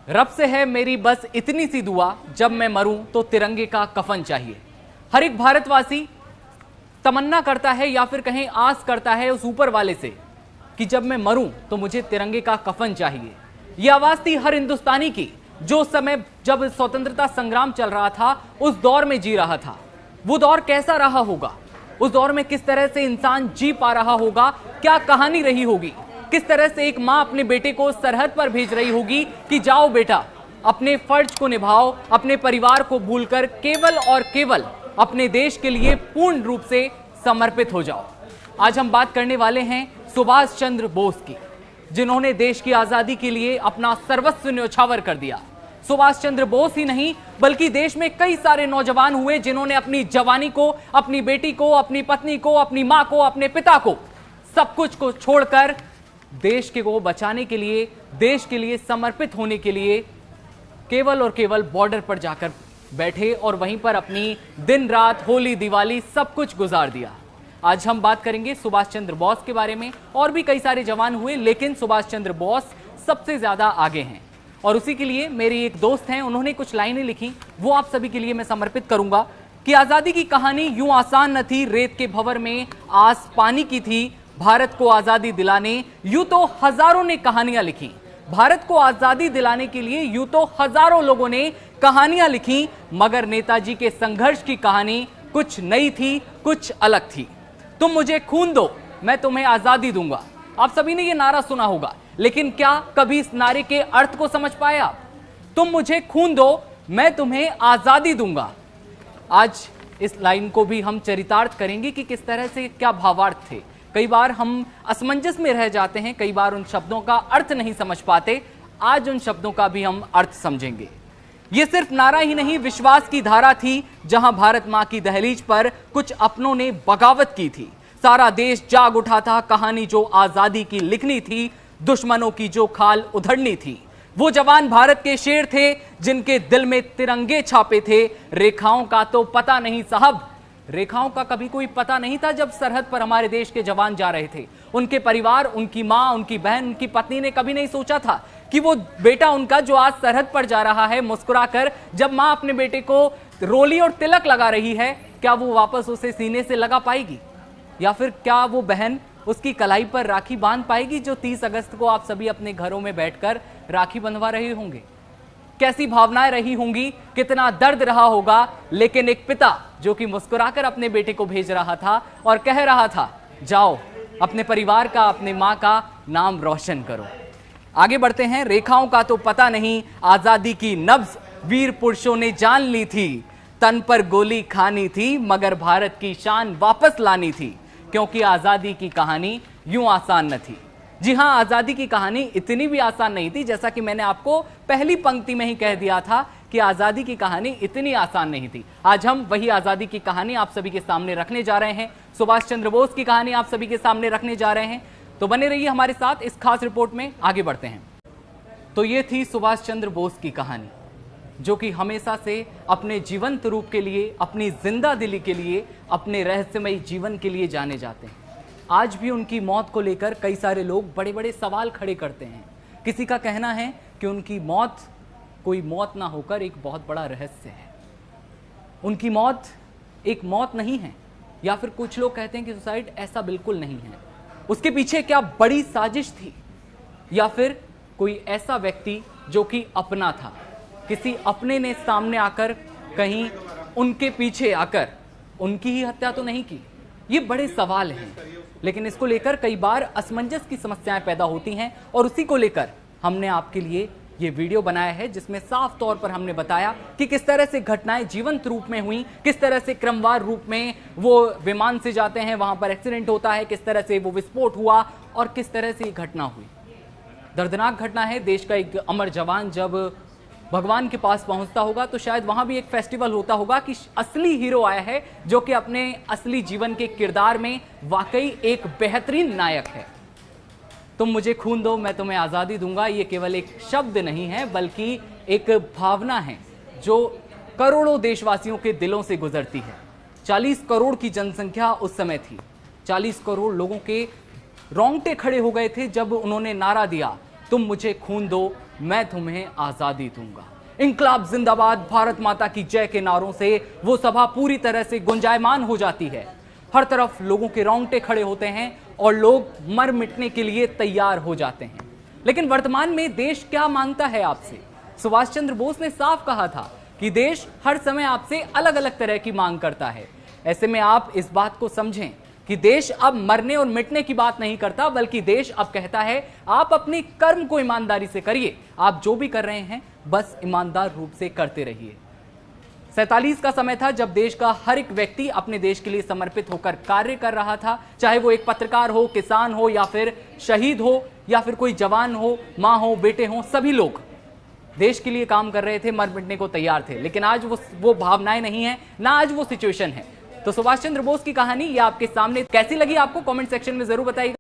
रब से है मेरी बस इतनी सी दुआ, जब मैं मरूं तो तिरंगे का कफन चाहिए। हर एक भारतवासी तमन्ना करता है या फिर कहीं आस करता है उस ऊपर वाले से कि जब मैं मरूं तो मुझे तिरंगे का कफन चाहिए। यह आवाज थी हर हिंदुस्तानी की, जो समय जब स्वतंत्रता संग्राम चल रहा था उस दौर में जी रहा था। वो दौर कैसा रहा होगा, उस दौर में किस तरह से इंसान जी पा रहा होगा, क्या कहानी रही होगी, किस तरह से एक मां अपने बेटे को सरहद पर भेज रही होगी कि जाओ बेटा, अपने फर्ज को निभाओ, अपने परिवार को भूलकर केवल और केवल अपने देश के लिए पूर्ण रूप से समर्पित हो जाओ। आज हम बात करने वाले हैं सुभाष चंद्र बोस की, जिन्होंने देश की आजादी के लिए अपना सर्वस्व न्यौछावर कर दिया। सुभाष चंद्र बोस ही नहीं बल्कि देश में कई सारे नौजवान हुए जिन्होंने अपनी जवानी को, अपनी बेटी को, अपनी पत्नी को, अपनी मां को, अपने पिता को, सब कुछ को छोड़कर देश के को बचाने के लिए, देश के लिए समर्पित होने के लिए केवल और केवल बॉर्डर पर जाकर बैठे और वहीं पर अपनी दिन रात, होली दिवाली सब कुछ गुजार दिया। आज हम बात करेंगे सुभाष चंद्र बोस के बारे में। और भी कई सारे जवान हुए लेकिन सुभाष चंद्र बोस सबसे ज्यादा आगे हैं और उसी के लिए मेरी एक दोस्त हैं, उन्होंने कुछ लाइनें लिखी, वो आप सभी के लिए मैं समर्पित करूंगा कि आजादी की कहानी यूं आसान न थी, रेत के भंवर में आस पानी की थी। भारत को आजादी दिलाने यूं तो हजारों ने कहानियां लिखी, भारत को आजादी दिलाने के लिए यूं तो हजारों लोगों ने कहानियां लिखी, मगर नेताजी के संघर्ष की कहानी कुछ नई थी, कुछ अलग थी। तुम मुझे खून दो, मैं तुम्हें आजादी दूंगा। आप सभी ने यह नारा सुना होगा, लेकिन क्या कभी इस नारे के अर्थ को समझ पाए आप? तुम मुझे खून दो, मैं तुम्हें आजादी दूंगा। आज इस लाइन को भी हम चरितार्थ करेंगे कि किस तरह से क्या भावार्थ थे। कई बार हम असमंजस में रह जाते हैं, कई बार उन शब्दों का अर्थ नहीं समझ पाते। आज उन शब्दों का भी हम अर्थ समझेंगे। ये सिर्फ नारा ही नहीं, विश्वास की धारा थी, जहां भारत मां की दहलीज पर कुछ अपनों ने बगावत की थी। सारा देश जाग उठा था, कहानी जो आजादी की लिखनी थी, दुश्मनों की जो खाल उधड़नी थी। वो जवान भारत के शेर थे, जिनके दिल में तिरंगे छापे थे। रेखाओं का तो पता नहीं साहब, रेखाओं का कभी कोई पता नहीं था जब सरहद पर हमारे देश के जवान जा रहे थे। उनके परिवार, उनकी मां, उनकी बहन, उनकी पत्नी ने कभी नहीं सोचा था कि वो बेटा उनका जो आज सरहद पर जा रहा है, मुस्कुराकर जब मां अपने बेटे को रोली और तिलक लगा रही है, क्या वो वापस उसे सीने से लगा पाएगी, या फिर क्या वो बहन उसकी कलाई पर राखी बांध पाएगी जो 30 अगस्त को आप सभी अपने घरों में बैठकर राखी बंधवा रहे होंगे। कैसी भावनाएं रही होंगी, कितना दर्द रहा होगा। लेकिन एक पिता जो कि मुस्कुराकर अपने बेटे को भेज रहा था और कह रहा था, जाओ अपने परिवार का, अपने मां का नाम रोशन करो। आगे बढ़ते हैं। रेखाओं का तो पता नहीं, आजादी की नब्ज वीर पुरुषों ने जान ली थी। तन पर गोली खानी थी, मगर भारत की शान वापस लानी थी, क्योंकि आजादी की कहानी यूं आसान न थी। जी हां, आजादी की कहानी इतनी भी आसान नहीं थी, जैसा कि मैंने आपको पहली पंक्ति में ही कह दिया था कि आजादी की कहानी इतनी आसान नहीं थी। आज हम वही आजादी की कहानी आप सभी के सामने रखने जा रहे हैं। सुभाष चंद्र बोस की कहानी आप सभी के सामने रखने जा रहे हैं, तो बने रहिए हमारे साथ इस खास रिपोर्ट में। आगे बढ़ते हैं। तो ये थी सुभाष चंद्र बोस की कहानी, जो कि हमेशा से अपने जीवंत रूप के लिए, अपनी जिंदा दिली के लिए, अपने रहस्यमयी जीवन के लिए जाने जाते हैं। आज भी उनकी मौत को लेकर कई सारे लोग बड़े बड़े सवाल खड़े करते हैं। किसी का कहना है कि उनकी मौत कोई मौत ना होकर एक बहुत बड़ा रहस्य है, उनकी मौत एक मौत नहीं है, या फिर कुछ लोग कहते हैं कि सुसाइड। ऐसा बिल्कुल नहीं है। उसके पीछे क्या बड़ी साजिश थी, या फिर कोई ऐसा व्यक्ति जो कि अपना था, किसी अपने ने सामने आकर कहीं उनके पीछे आकर उनकी ही हत्या तो नहीं की। ये बड़े सवाल हैं, लेकिन इसको लेकर कई बार असमंजस की समस्याएं पैदा होती हैं और उसी को लेकर हमने आपके लिए ये वीडियो बनाया है, जिसमें साफ तौर पर हमने बताया कि किस तरह से घटनाएं जीवंत रूप में हुई, किस तरह से क्रमवार रूप में वो विमान से जाते हैं, वहां पर एक्सीडेंट होता है, किस तरह से वो विस्फोट हुआ और किस तरह से ये घटना हुई। दर्दनाक घटना है। देश का एक अमर जवान जब भगवान के पास पहुंचता होगा तो शायद वहां भी एक फेस्टिवल होता होगा कि असली हीरो आया है, जो कि अपने असली जीवन के किरदार में वाकई एक बेहतरीन नायक है। तुम मुझे खून दो, मैं तुम्हें आज़ादी दूंगा, ये केवल एक शब्द नहीं है बल्कि एक भावना है जो करोड़ों देशवासियों के दिलों से गुजरती है। 40 करोड़ की जनसंख्या उस समय थी। 40 करोड़ लोगों के रोंगटे खड़े हो गए थे जब उन्होंने नारा दिया, तुम मुझे खून दो, मैं तुम्हें आजादी दूंगा। इंकलाब जिंदाबाद, भारत माता की जय के नारों से वो सभा पूरी तरह से गुंजायमान हो जाती है। हर तरफ लोगों के रोंगटे खड़े होते हैं और लोग मर मिटने के लिए तैयार हो जाते हैं। लेकिन वर्तमान में देश क्या मांगता है आपसे? सुभाष चंद्र बोस ने साफ कहा था कि देश हर समय आपसे अलग अलग तरह की मांग करता है। ऐसे में आप इस बात को समझें कि देश अब मरने और मिटने की बात नहीं करता, बल्कि देश अब कहता है आप अपने कर्म को ईमानदारी से करिए। आप जो भी कर रहे हैं बस ईमानदार रूप से करते रहिए। 47 का समय था जब देश का हर एक व्यक्ति अपने देश के लिए समर्पित होकर कार्य कर रहा था, चाहे वो एक पत्रकार हो, किसान हो, या फिर शहीद हो, या फिर कोई जवान हो, माँ हो, बेटे हो, सभी लोग देश के लिए काम कर रहे थे, मर मिटने को तैयार थे। लेकिन आज वो भावनाएं नहीं है, ना आज वो सिचुएशन है। तो सुभाष चंद्र बोस की कहानी ये आपके सामने कैसी लगी आपको कमेंट सेक्शन में जरूर बताइएगा।